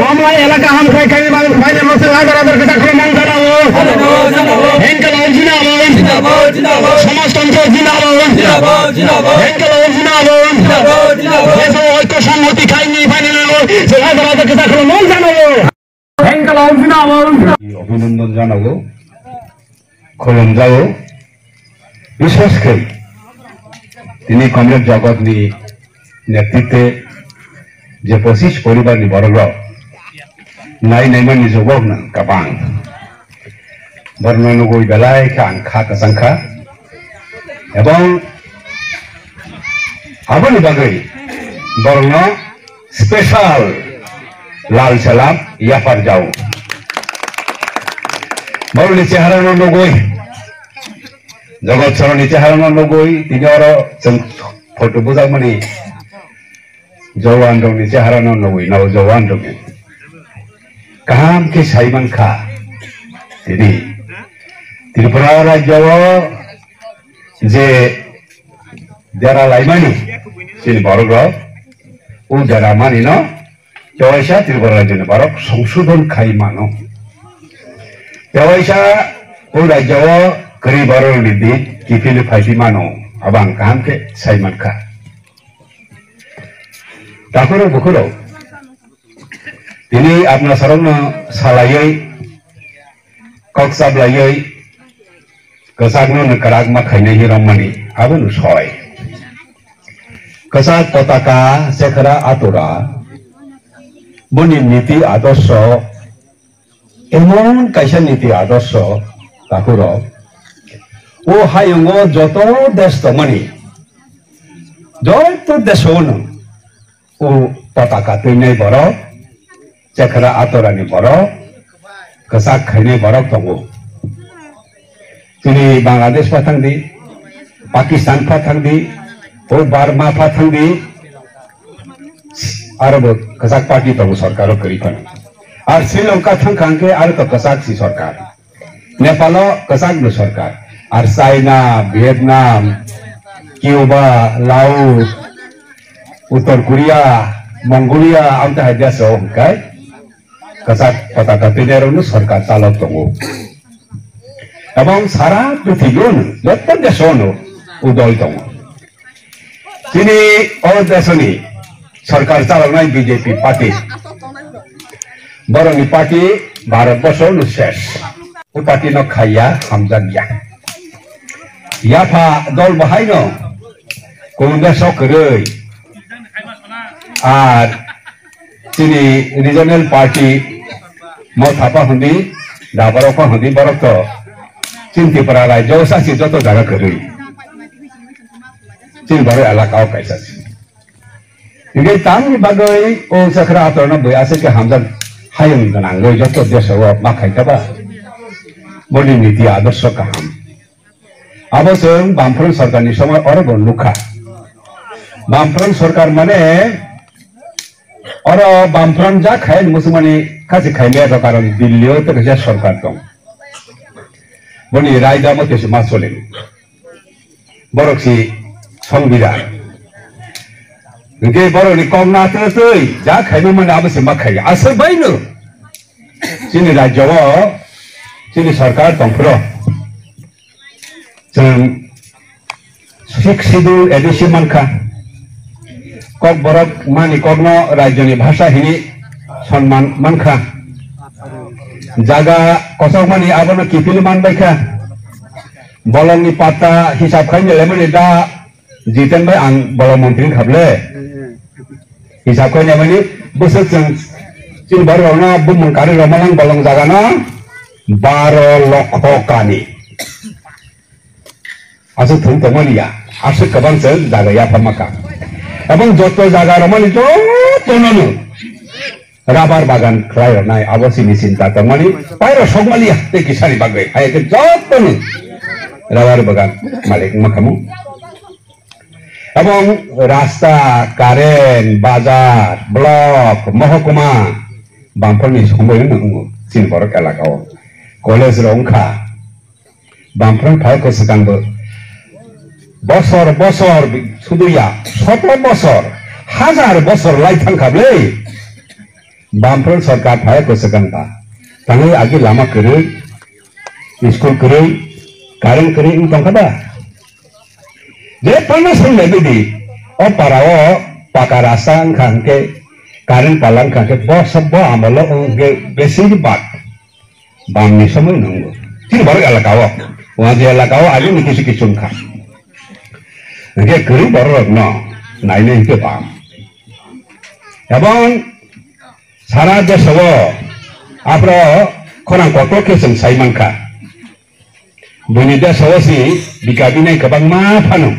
কমলা এলাকা হামসাই খালি মানুষ বাইরে বসে লাগার কথা ক্রমণ জানাবো হেঙ্কেল জিন্দাবাদ সমাজতন্ত্র জিন্দাবাদ হেঙ্কেল জিন্দাবাদ ঐক্য সংহতি খাইনি ফাইনাল সে লাগার কথা ক্রমণ জানাবো হেঙ্কেল জিন্দাবাদ অভিনন্দন জানাবো খোলন যাও বিশেষ করে তিনি কংগ্রেস জগৎনি নেতৃত্বে যে 25 পরিবারনি বড় नायनायमानि जुगाव गोबां बरनगुइ बेलाय आंखा गोजांखा एबं आबोनि बागै बरन स्पेशल लाल सलाम याफार जाव बरनि चेहरा नगुइ जगत सरनि चेहरा नगुइ तिनि आरो जों फटो बुजामनि जवान दंनि चेहरा नगुइ नाव जवान दं काम के साइमन खा तिनी त्रिपुरा राज्य जे जरा लाइमानी चिनि बरग उ जरा मानी न जवाइसा त्रिपुरा राज्य बरक संशोधन खाई मानो जवाइसा उ राज्य गरी बरल निदि किफिल फाइफि मानो अबां काम के साइमन खा ताकुरो बुकुरो ini apna sarana salayai koksablai kesagno nekarak makhainai hiramani abun soy kesak potaka sekara atura boni niti adosso emon kaisa niti adosso takuro o hayongo joto desto mani joto desono o potaka tuinai borok चेखरा आतोरानि बरक कसाक खाइने बरक दंगो तिनि बांग्लादेश फाथांदि पाकिस्तान फाथांदि ओ बार्मा फाथांदि आरो कसाक party दंगो सरकार करिफान are Sri Lanka थांखांके आरो तो कसाक सी सरकार नेपाल कसाक नो सरकार आर चाइना वियतनाम क्यूबा लाओस उत्तर कोरिया मंगोलिया आमता हायदासो हमकाय कसाक पताका तेनेरोनो सरकार चालक दंगो एवं सारा पृथ्वीयावनो जत देशनो उदय दङ दिनै अ देशनि सरकार चालकनाय बीजेपी पार्टी बरनि पार्टी भारतवर्षआवनो शेष उ पार्टीनो खाया हामजालिया याफा दल बाहायनो कংগ্রেসও करै आर दिनै रिजनल पार्टी थापा हुंदी दाबरफा हुंदी बरक तो त्रिपुरा राज्य सासी जो जगह करै बर एलाका कैसा तामनि बागै ओ चेखरा आतरना बयासे के हामजा हायं गनांगै जत देशआव माखाइताबा बनि नीति आदर्श गाहाम अब जों बामफ्रन सरकारनि समय अरब लुखा बामफ्रन सरकार माने और बामफ्रन जा खाय मुसलमानी खासी खाइने कारण दिल्ली तो कैसे सरकार दं बनि रायदा मतेसो मा चले बरकसी संविधान इनके बरनि कमना तै जा खाइनो माने आबसे मा खाय आसे बायनो जोंनि राज्यआव जोंनि सरकार दंफ्रो जों 6 शिड्यूल एडिशन मानखा कक बरक मानि कग्न राज्यनि भाषा हिनि सम्मान मानखा जागा कसक मानि आबनो किफिल मानबायखा बलंनि पाता हिसाब खाइने माने दा जितेन भाई आं बलं मन्त्री खाबले हिसाब खाइने माने बोसोर जों बारगावना बुमन कारि रमालां बलं जागाना 12 लक्ष कानि आसो थुं तमलिया आसो गोबां जों जागाया फामाका एवं जत जागा रमानि जतनो राबार बागान खालायनाय आबसिनि चिंता तमानि पायरो सगमालिया ते किसानि बागै हायके जतनो राबार बागान मालिक माखामु एवं रास्ता कारेन्ट बाजार ब्लक महकुमा बामफोरनि समयनो नंगौ चिनबरक एलाकायाव कलेज रंखा बामफ्रन फायखौ सिगांबो बसर बसर सुदुया 17 बसर 1000 बसर लाइथांखाबलै Bamprong sarkar phaya kosakanta tangai agi lama kerei school kerei karen kerei intong kada je panas lebih di parao pakarasan kangke karen palang kangke bos sebo amalo ge besi bat bam ni semua nunggu sini baru alakawa wajah alakawa aja nih kisi kisungka nge kerei baru no nah ini itu pam ya bang সারা দেশ আমরা খরাং কত কেসং সাইমানকা বনি দেশ হসি বিকাবিনে কবাং মা Fanon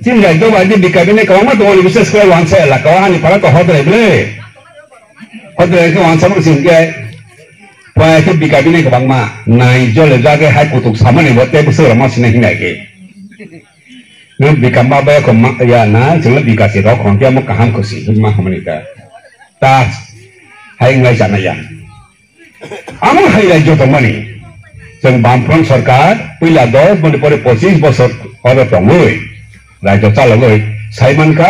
চিন রাজ্য বাজি বিকাবিনে কবাং মা দোলি বিশেষ করে ওয়ানসা এলাকা আনি পারা তো হদরে বলে হদরে কে ওয়ানসা মন সিংকে পয় কে বিকাবিনে কবাং মা নাই জলে জাগে হাই কুতুক সামনে বতে বসে মা সিনে হিনাকে নে বিকামবা বা কম ya na jeng bikasi ro khong dia mo kaham kosi ma hamanita ta hai ngai jana ya amon hai rajyo tomani jeng Bamprong sarkar pila 10 bone pore 25 bosor ore tongoi rajyo chalogoi saiman ka